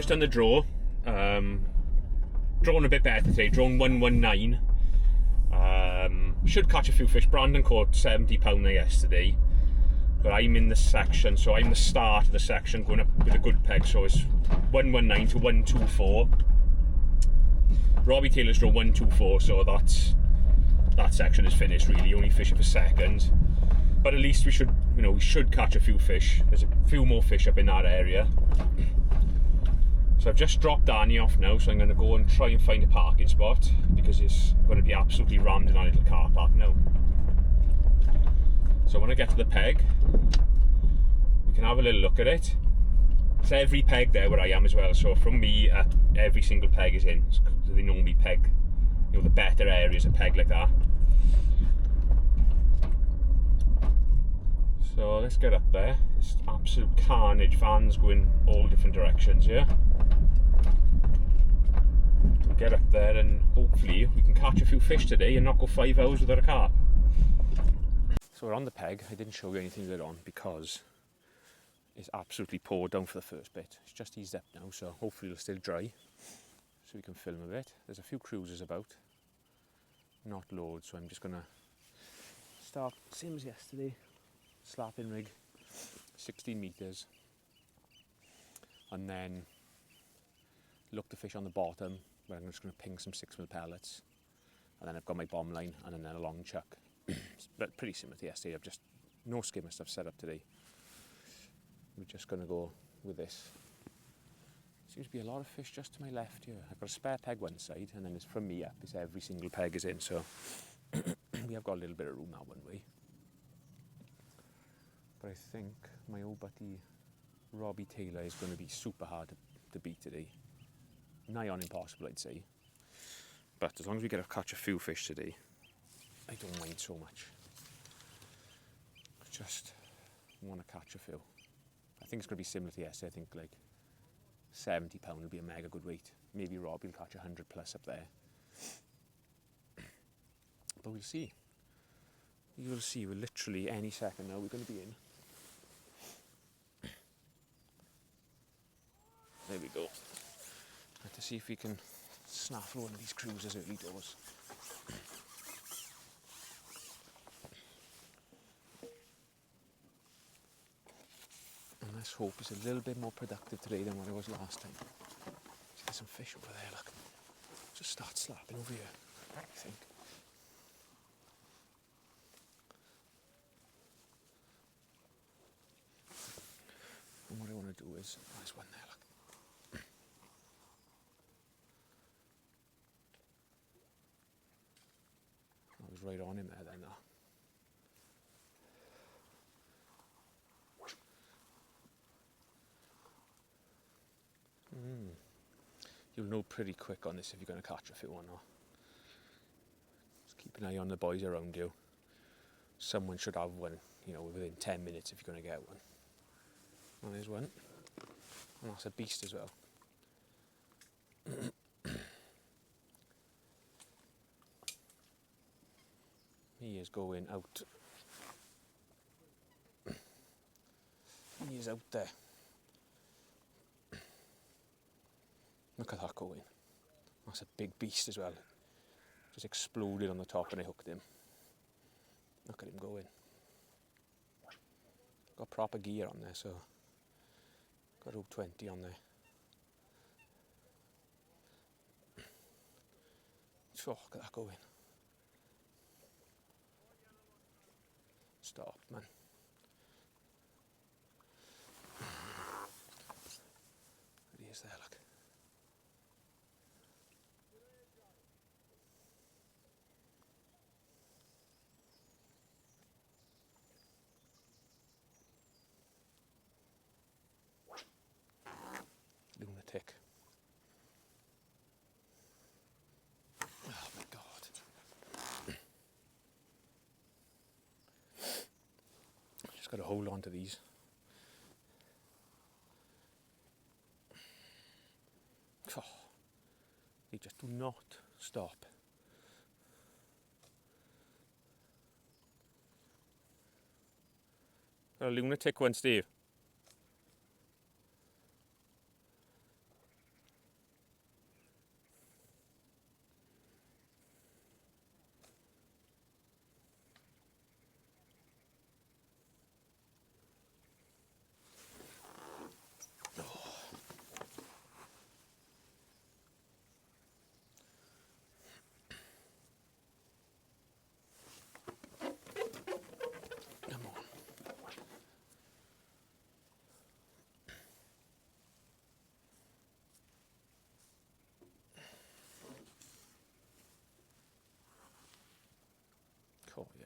just done the draw. Drawn a bit better today, drawn 119. Should catch a few fish. Brandon caught £70 there yesterday. But I'm in the section, so I'm the start of the section going up with a good peg, so it's 119 to 124. Robbie Taylor's drawn 124, so that section is finished really, only fishing for second. But at least we should catch a few fish. There's a few more fish up in that area. So I've just dropped Danny off now, so I'm going to go and try and find a parking spot because it's going to be absolutely rammed in our little car park now. So when I get to the peg, we can have a little look at it. It's every peg there where I am as well, so from me, every single peg is in. So they normally peg, the better areas of peg like that. So let's get up there. It's absolute carnage, vans going all different directions here. We'll get up there and hopefully we can catch a few fish today and not go 5 hours without a carp. So we're on the peg. I didn't show you anything later on because it's absolutely poured down for the first bit. It's just eased up now, so hopefully it'll still dry so we can film a bit. There's a few cruisers about, not loads, so I'm just gonna start same as yesterday. Slapping rig, 16 metres, and then look the fish on the bottom where I'm just going to ping some 6mm pellets, and then I've got my bomb line and then a long chuck. But pretty similar to yesterday. I've just no skimmer stuff set up today. We're just going to go with this. Seems to be a lot of fish just to my left here. I've got a spare peg one side, and then it's from me up. It's every single peg is in, so we have got a little bit of room that one way. But I think my old buddy Robbie Taylor is going to be super hard to beat today. Nigh on impossible, I'd say. But as long as we get to catch a few fish today, I don't mind so much. I just want to catch a few. I think it's going to be similar to yesterday. I think like £70 will be a mega good weight. Maybe Robbie will catch 100 plus up there. But we'll see. You will see, we're literally any second now we're going to be in. There we go. Have to see if we can snaffle one of these cruisers early doors. And let's hope it's a little bit more productive today than what it was last time. There's some fish over there, look. Just start slapping over here, I think. And what I want to do is, there's one there, look. I was right on him there then, You'll know pretty quick on this if you're going to catch a few or not. Just keep an eye on the boys around you. Someone should have one, within 10 minutes if you're going to get one. And there's one. And that's a beast as well. He is going out. He is out there. Look at that going. That's a big beast as well. Just exploded on the top and I hooked him. Look at him going. Got proper gear on there, so got hook 20 on there. Oh, look at that going. Stop, man. There he is there, look. Lunatic. Oh my God. Just got to hold on to these. Oh, they just do not stop. Got a lunatic one, Steve. Oh, yeah.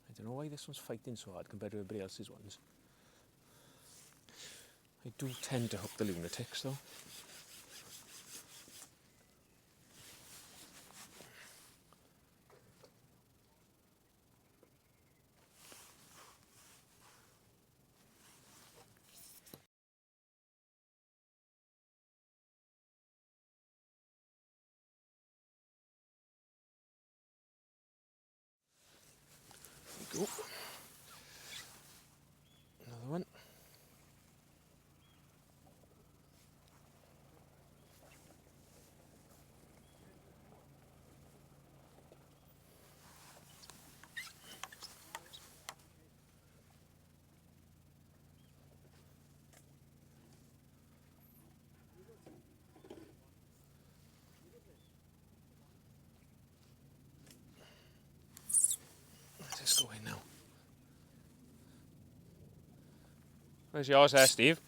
I don't know why this one's fighting so hard compared to everybody else's ones. I do tend to hook the lunatics though. There we go. Another one. Let's just go in now. Where's yours there, Steve?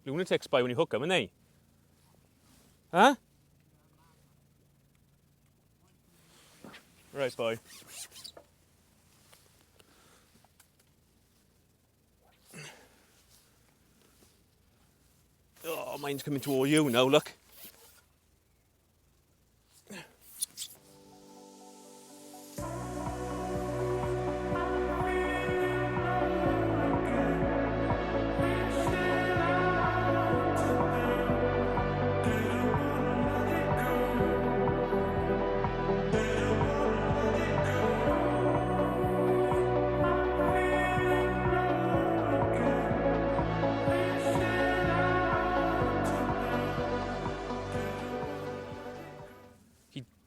Lunatics by when you hook them, aren't they? Huh? Right, boy. Oh, mine's coming toward you now, look.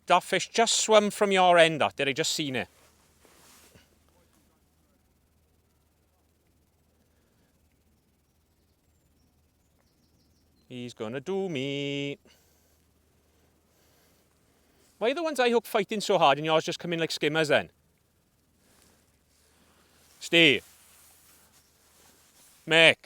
That fish just swam from your end, that did I just seen it? He's gonna do me. Why are the ones I hook fighting so hard and yours just come in like skimmers then? Steve. Mick.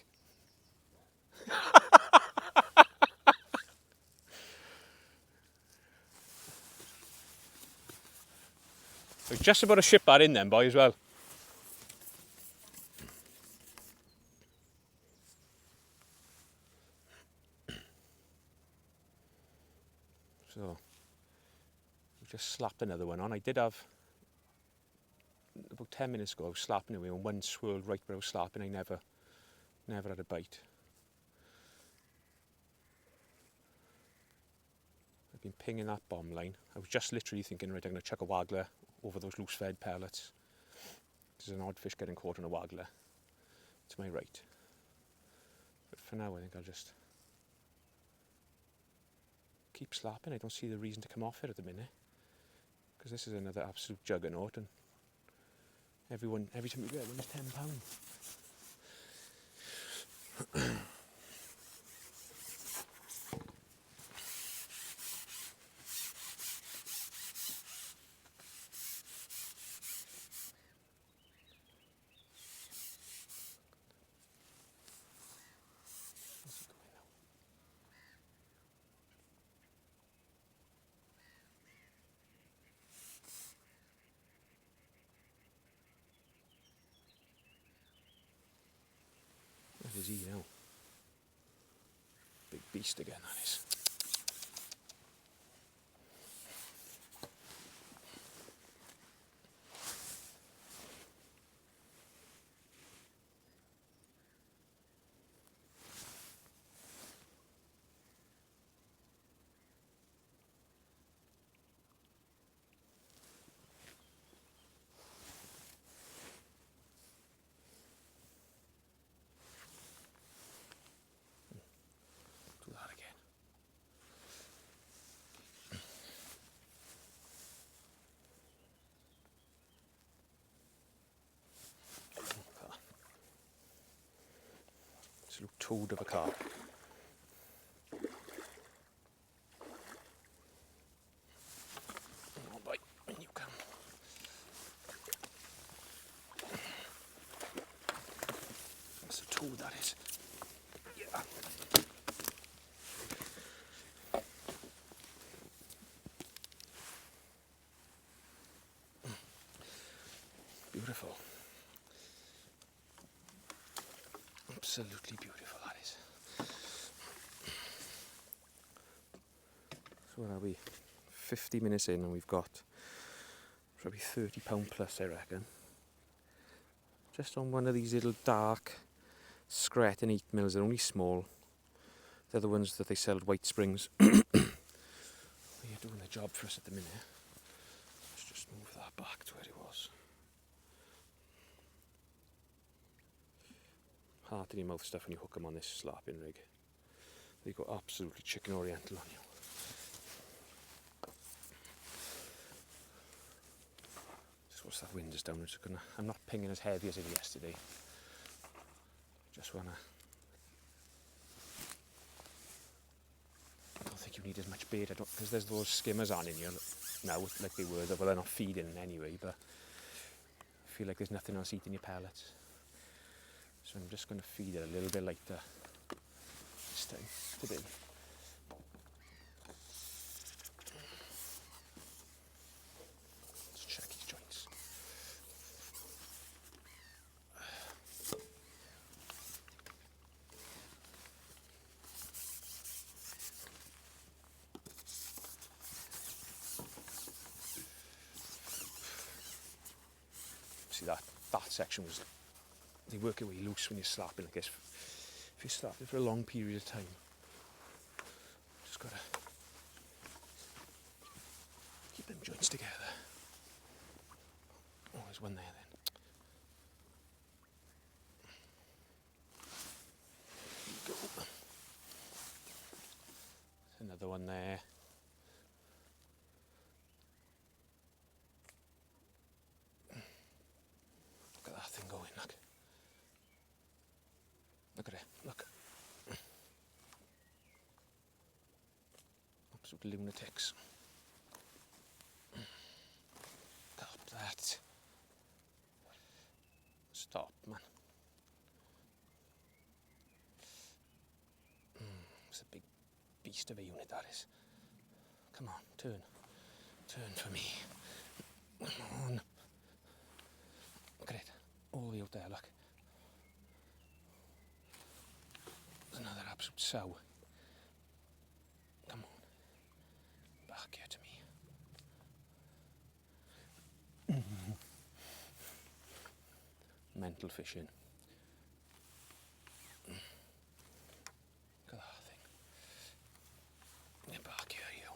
We're just about to ship that in then, boy, as well. So, we just slapped another one on. I did have, about 10 minutes ago, I was slapping away and one swirled right where I was slapping. I never had a bite. I've been pinging that bomb line. I was just literally thinking, right, I'm going to chuck a waggler over those loose fed pellets. There's an odd fish getting caught in a waggler to my right. But for now, I think I'll just keep slapping. I don't see the reason to come off it at the minute, because this is another absolute juggernaut, and every time you get one is £10. What is he now? Big beast again, that is. Absolute toad of a carp. Come on, bite, when you come. That's a toad, that is. Yeah. Beautiful. Absolutely beautiful, that is. So where are we? 50 minutes in and we've got probably £30 plus, I reckon. Just on one of these little dark Scret and 8mm. They're only small. They're the ones that they sell at White Springs. They're doing the job for us at the minute. Let's just move that back to where it was. Heart in your mouth stuff when you hook them on this slapping rig. They go absolutely chicken oriental on you. Just watch that wind just down. I'm not pinging as heavy as I did yesterday. Just wanna. I don't think you need as much bait. Because there's those skimmers on in here now, like they were. Well, they're not feeding anyway, but I feel like there's nothing else eating your pellets. So I'm just going to feed it a little bit lighter this time, today. Let's check his joints. See that section was. They work away loose when you're slapping like this. If you slap it for a long period of time, just gotta keep them joints together. Oh, there's one there then. There you go. There's another one there. Look at that thing going, look. Look at it, look. Absolute lunatics. Carp that. Stop, man. It's a big beast of a unit, that is. Come on, turn. Turn for me. Come on. Look at it. All the way out there, look. Another absolute sow. Come on. Back here to me. Mental fishing. Look at that thing. Get back here, you.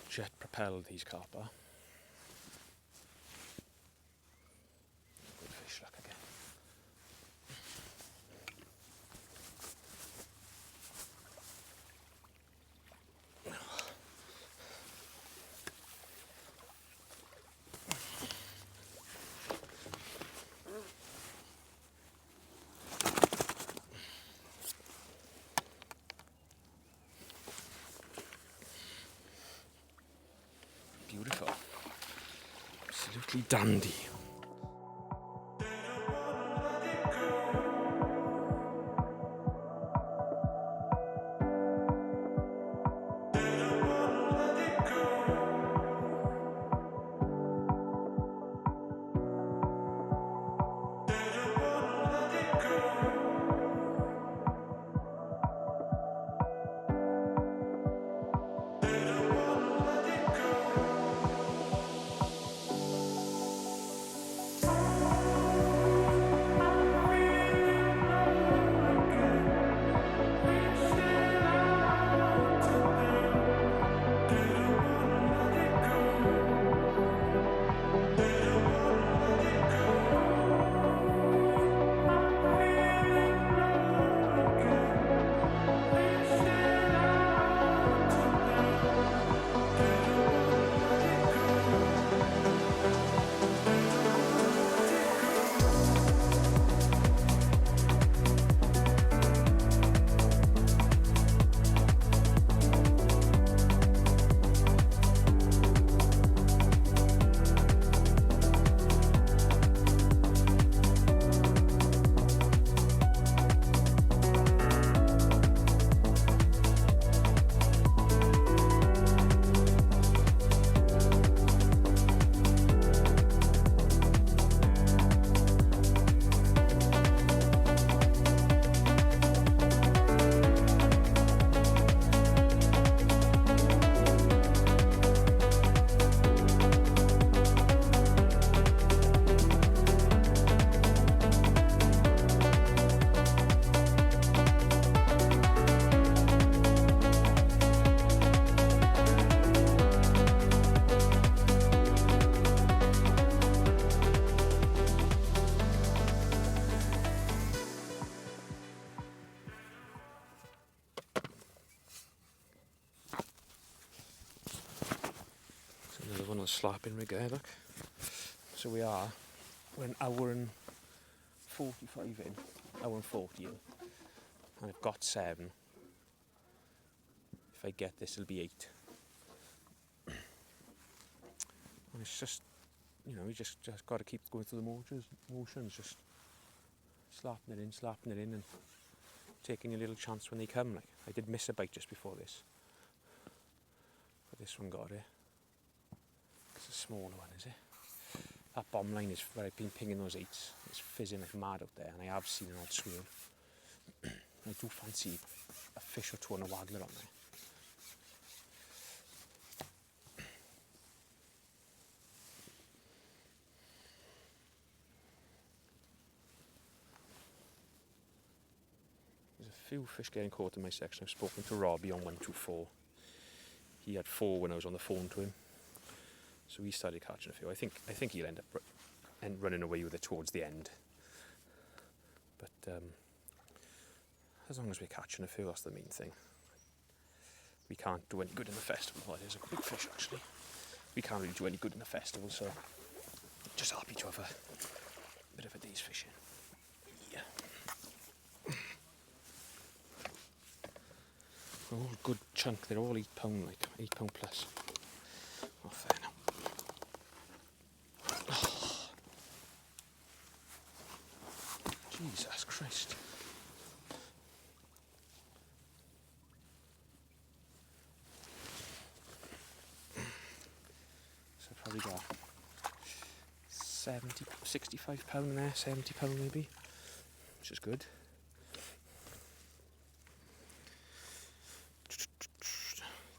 Jet propelled these carp are. Good fish luck again. Beautiful. Absolutely dandy. one of the slapping rig there, look. So we're an hour and 45 in, hour and 40 in, and I've got 7. If I get this, it'll be 8. And it's just, you just got to keep going through the motions, just slapping it in, and taking a little chance when they come. Like, I did miss a bite just before this, but this one got it. It's a smaller one, is it? That bomb line is where I've been pinging those 8s. It's fizzing like mad out there, and I have seen an odd swirl. I do fancy a fish or 2 on a waggler on there. There's a few fish getting caught in my section. I've spoken to Robbie on 124. He had 4 when I was on the phone to him, so he started catching a few. I think he'll end up running away with it towards the end. But as long as we're catching a few, that's the main thing. We can't do any good in the festival. Well, there's a big fish actually. We can't really do any good in the festival, so just happy to have a bit of a day's fishing. Yeah. They're all good chunk. They're all £8, like £8 plus. Oh, fair now. Oh. Jesus Christ. So I've probably got 65 pound in there, 70 pound maybe, which is good.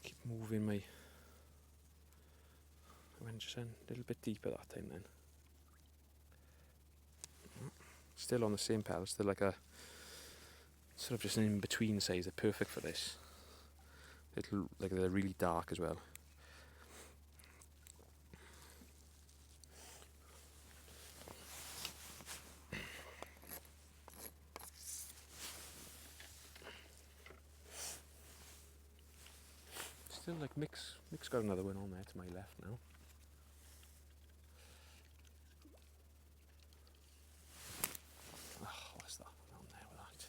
Keep moving I went just a little bit deeper that time then. Still on the same pellet, still like a sort of just an in-between size. They're perfect for this. Like they're really dark as well. Still like Mick's got another one on there to my left now. Oh, what's that on there with that?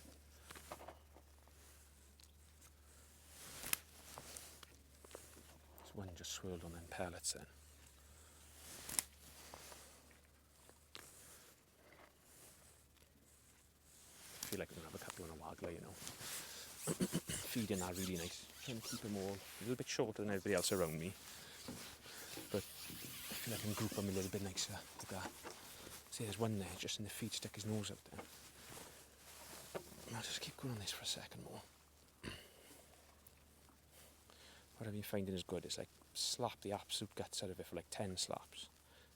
This one just swirled on them pellets then. I feel like I'm going to have a couple on a waggler, Feeding that really nice. Trying to keep them all a little bit shorter than everybody else around me. But I feel like I can group them a little bit nicer. Like that. See, there's one there just in the feed, stuck his nose out there. I'll just keep going on this for a second more. What I've been finding is good is like slap the absolute guts out of it for like 10 slaps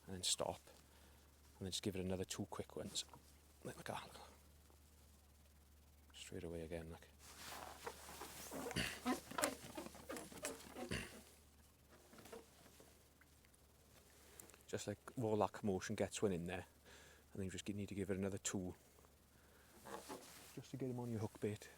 and then stop and then just give it another 2 quick ones like that. Straight away again, like. Just like all that commotion gets one in there, and then you just need to give it another 2 just to get him on your hook bait.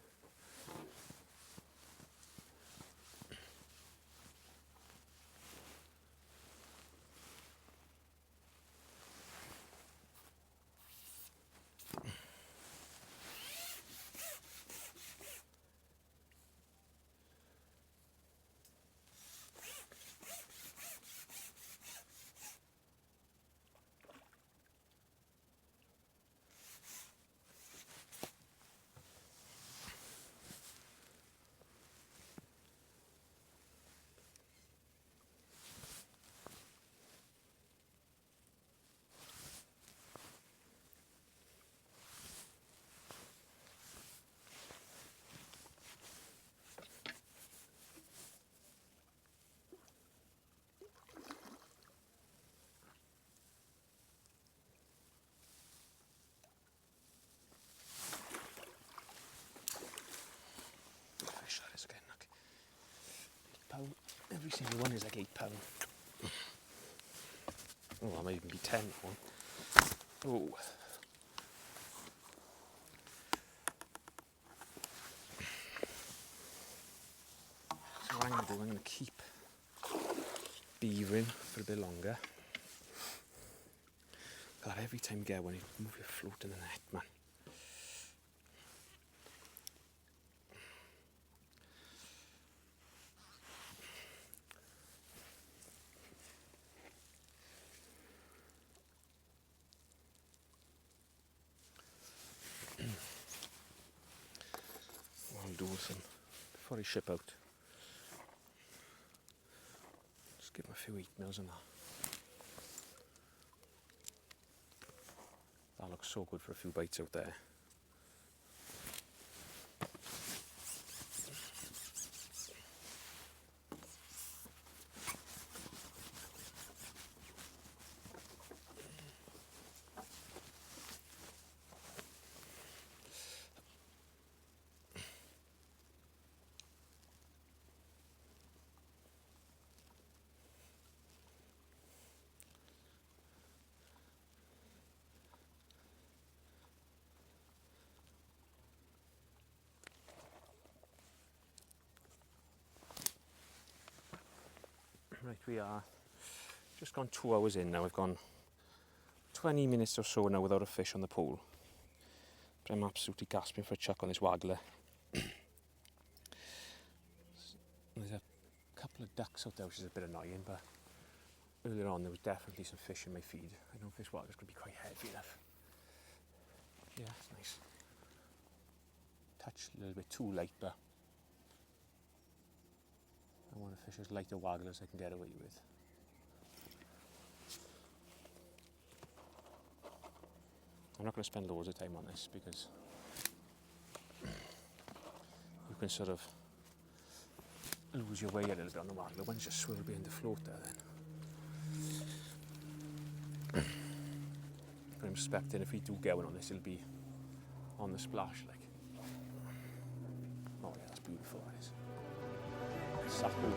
£8. Every single one is like £8. Oh, that might even be 10 one. Oh. So what I'm going to do, I'm going to keep beavering for a bit longer. God, every time you get one, you move your float in the net, man. What I'll do with them before I ship out, just give them a few 8mm and that. That looks so good for a few bites out there. Right, we are just gone 2 hours in now. I've gone 20 minutes or so now without a fish on the pool. But I'm absolutely gasping for a chuck on this waggler. There's a couple of ducks out there, which is a bit annoying, but earlier on there was definitely some fish in my feed. I don't know if this waggler's going to be quite heavy enough. Yeah, it's nice. Touch a little bit too light, but I want to fish as light a waggler as I can get away with. I'm not going to spend loads of time on this because you can sort of lose your way a little bit on the waggler. One's just swirl behind the float there then. But I'm expecting if we do get one on this, it'll be on the splash like. Oh yeah, that's beautiful, that is. Saku.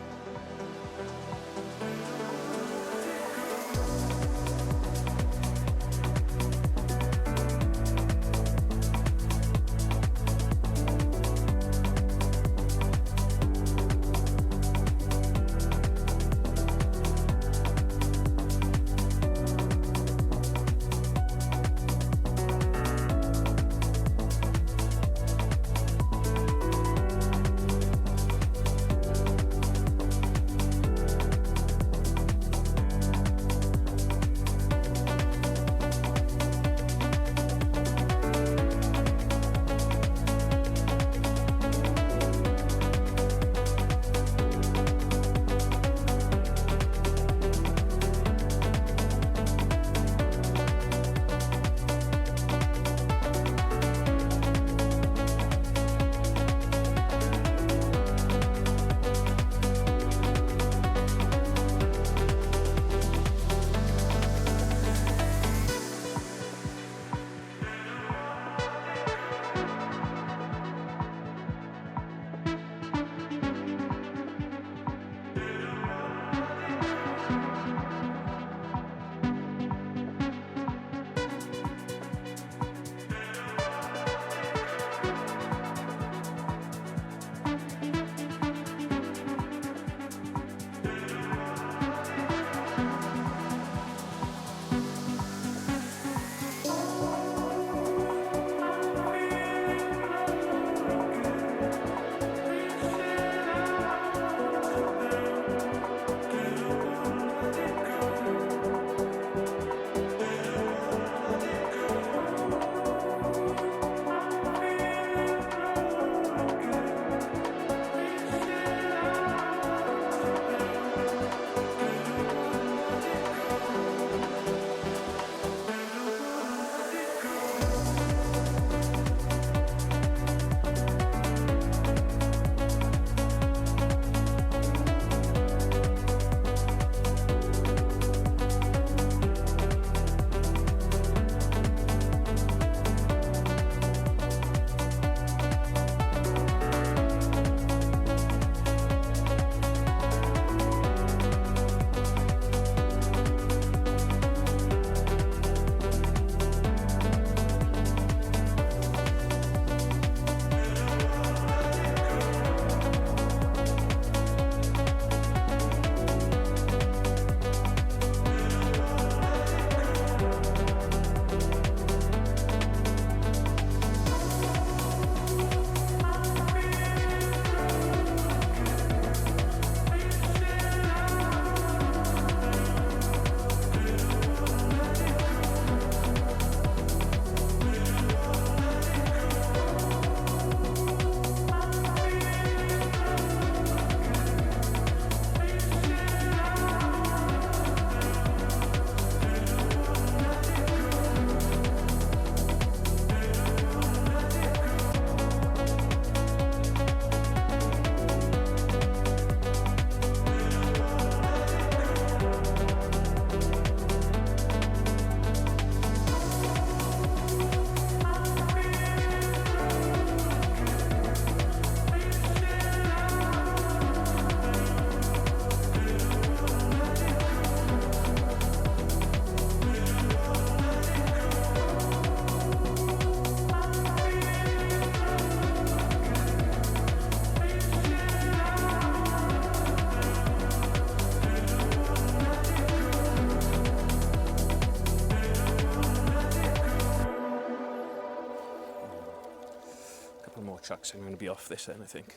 chucks, I'm going to be off this then, I think.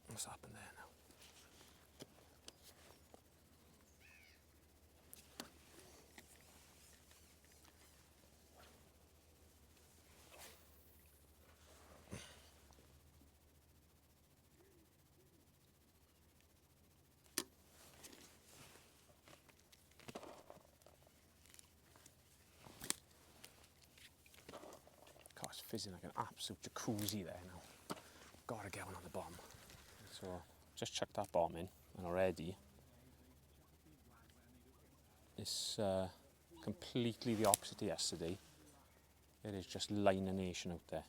What's happened there now? God, it's fizzing like an absolute jacuzzi there now. Gotta get one on the bomb. So, just chucked that bomb in, and already it's completely the opposite to yesterday. It is just liner nation out there.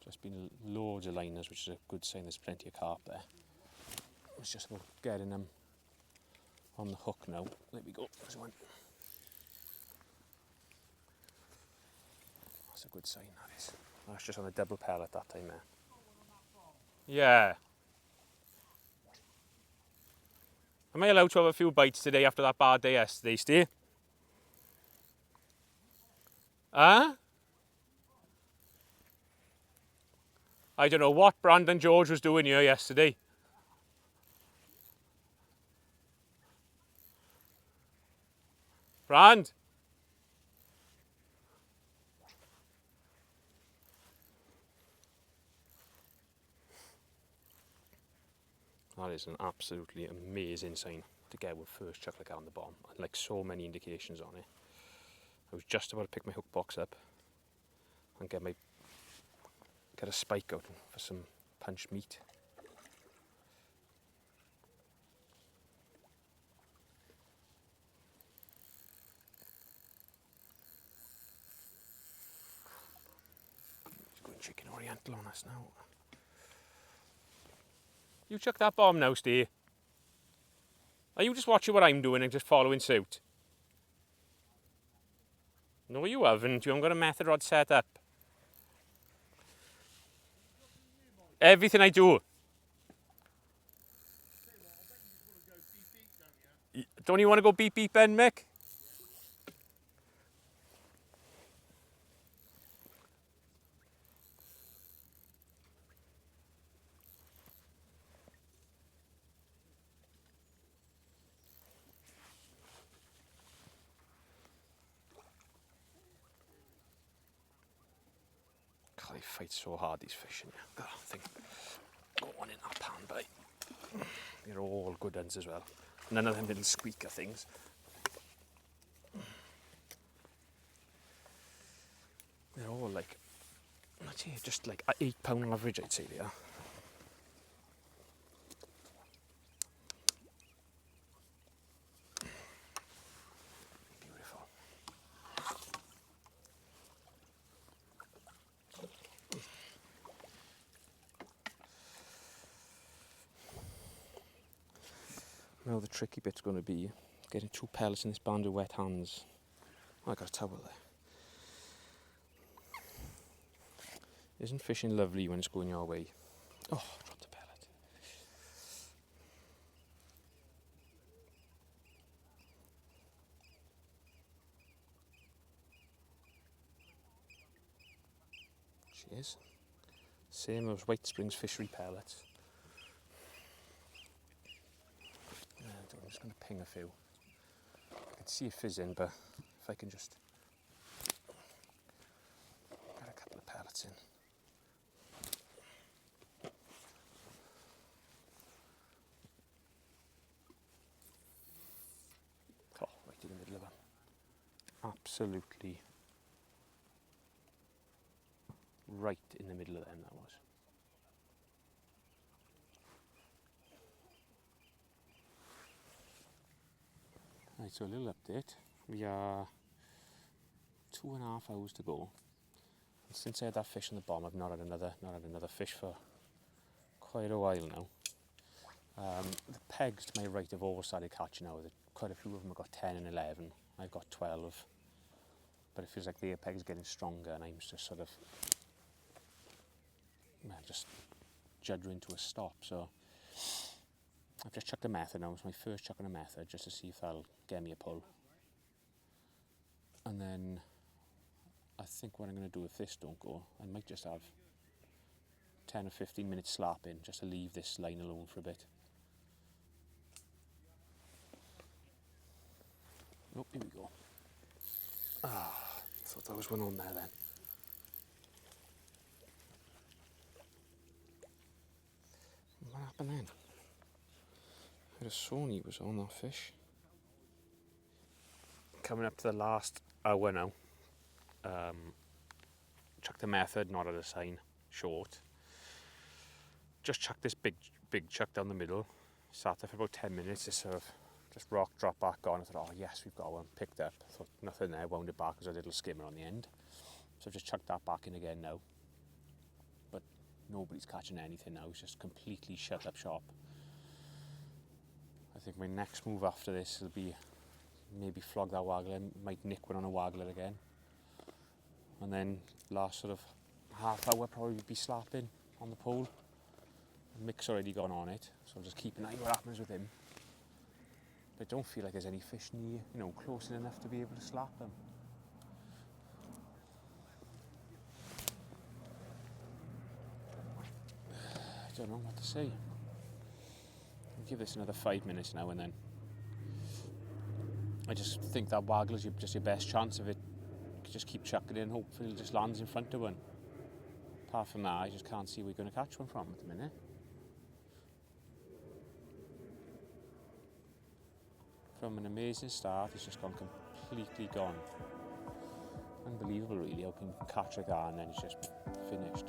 Just been loads of liners, which is a good sign there's plenty of carp there. It's just about getting them on the hook now. There we go, there's one. That's a good sign, that is. That's just on a double pellet that time there. Yeah. Am I allowed to have a few bites today after that bad day yesterday, Steve? Huh? I don't know what Brandon George was doing here yesterday. Brand? That is an absolutely amazing sign to get with first chuck like that on the bottom. Like so many indications on it. I was just about to pick my hook box up and get a spike out for some punched meat. He's going chicken oriental on us now. You chuck that bomb now, Steve. Are you just watching what I'm doing and just following suit? No, you haven't. You haven't got a method rod set up. Everything I do. Don't you want to go beep beep then, Mick? God, they fight so hard, these fish in here. God, I think got one in that pan, but they're all good ones as well. None of them little squeaker things. They're all like, I'd say just like £8 average, I'd say they are. Beautiful. Now the tricky bit's going to be getting 2 pellets in this band of wet hands. Oh, I got a towel there. Isn't fishing lovely when it's going your way? Oh, dropped the pellet. She is. Same as White Springs fishery pellets. I'm just going to ping a few. I can see a fizz in, but if I can just get a couple of pellets in. Oh, right in the middle of them. Absolutely right in the middle of them, that was. Right, so a little update. We are 2.5 hours to go. And since I had that fish on the bottom, I've not had another fish for quite a while now. The pegs to my right have all started catching now. Quite a few of them have got 10 and 11. I've got 12. But it feels like the peg's getting stronger and I'm just sort of just juddering to a stop. So I've just chucked a method now. It's my first chuck on a method just to see if that'll get me a pull. And then I think what I'm going to do if this don't go, I might just have 10 or 15 minutes slapping just to leave this line alone for a bit. Oh, here we go. Ah, thought there was one on there then. What happened then? I had a Sony was on that fish. Coming up to the last hour now. Chucked the method, not at a sign, short. Just chucked this big chuck down the middle. Sat there for about 10 minutes, just rock, drop back on. I thought, oh yes, we've got one. Picked up. I thought nothing there, wound it back as a little skimmer on the end. So I've just chucked that back in again now. But nobody's catching anything now, it's just completely shut up shop. I think my next move after this will be maybe flog that waggler, might nick one on a waggler again. And then last sort of half hour probably be slapping on the pole. Mick's already gone on it, so I'll just keep an eye what happens with him. But I don't feel like there's any fish near, close enough to be able to slap them. I don't know what to say. I'll give this another 5 minutes now and then. I just think that waggler's just your best chance of it. Just keep chucking it in, hopefully it just lands in front of one. Apart from that, I just can't see where you're going to catch one from at the minute. From an amazing start, it's just gone completely gone. Unbelievable really, how you can catch like that and then it's just finished.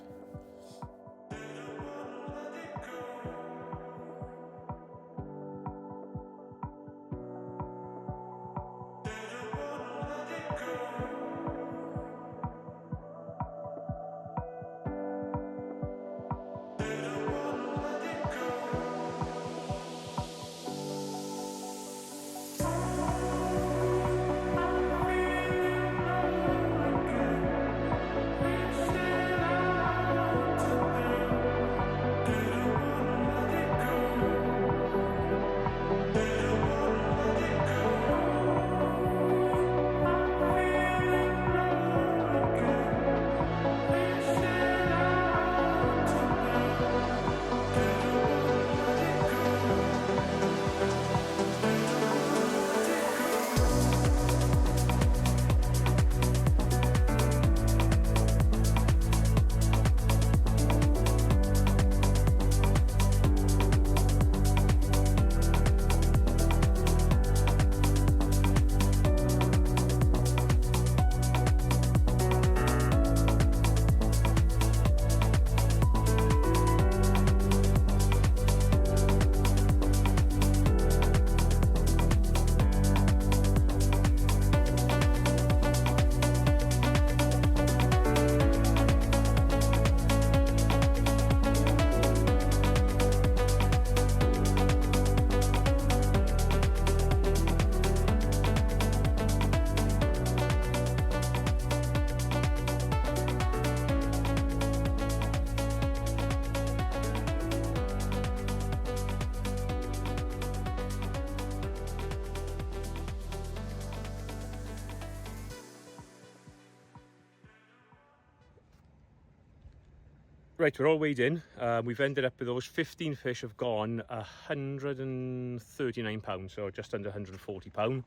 Right, we're all weighed in. We've ended up with those 15 fish have gone 139 pounds, so just under 140 pound.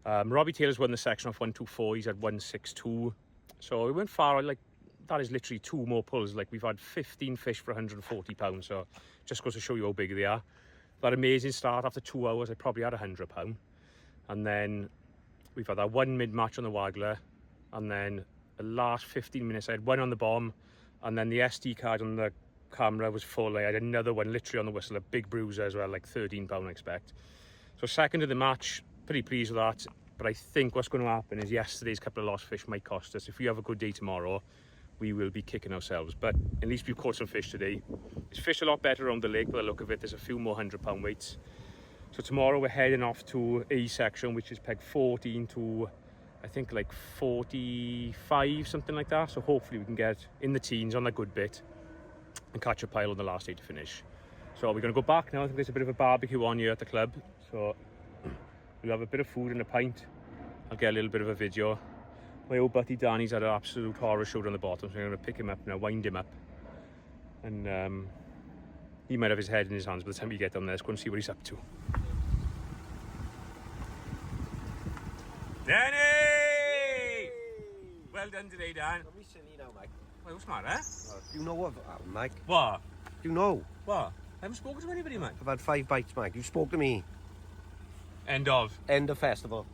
Robbie Taylor's won the section off 124. He's had 162, so we went far. Like that is literally 2 more pulls. Like we've had 15 fish for 140 pounds, so just goes to show you how big they are. That amazing start after 2 hours. I probably had 100 pound, and then we've had that one mid match on the waggler, and then the last 15 minutes I had one on the bomb. And then the SD card on the camera was full. I had another one literally on the whistle, a big bruiser as well, like 13 pound I expect. So second of the match, pretty pleased with that. But I think what's going to happen is yesterday's couple of lost fish might cost us. If we have a good day tomorrow, we will be kicking ourselves. But at least we've caught some fish today. It's fished a lot better around the lake by the look of it. There's a few more 100-pound weights. So tomorrow we're heading off to A section, which is peg 14 to I think like 45, something like that. So hopefully we can get in the teens on the good bit and catch a pile on the last day to finish. So we're going to go back now. I think there's a bit of a barbecue on here at the club. So we'll have a bit of food and a pint. I'll get a little bit of a video My old buddy Danny's had an absolute horror show on the bottom, so I'm going to pick him up now, wind him up. And he might have his head in his hands by the time we get down there. Let's go and see what he's up to. Danny! Yay! Well done today, Dan. Don't be silly now, Mike. Wait, what's the matter? Do you know what happened, Mike? What? Do you know? What? I haven't spoken to anybody, man. I've had 5 bites, Mike. You spoke to me. End of. End of festival.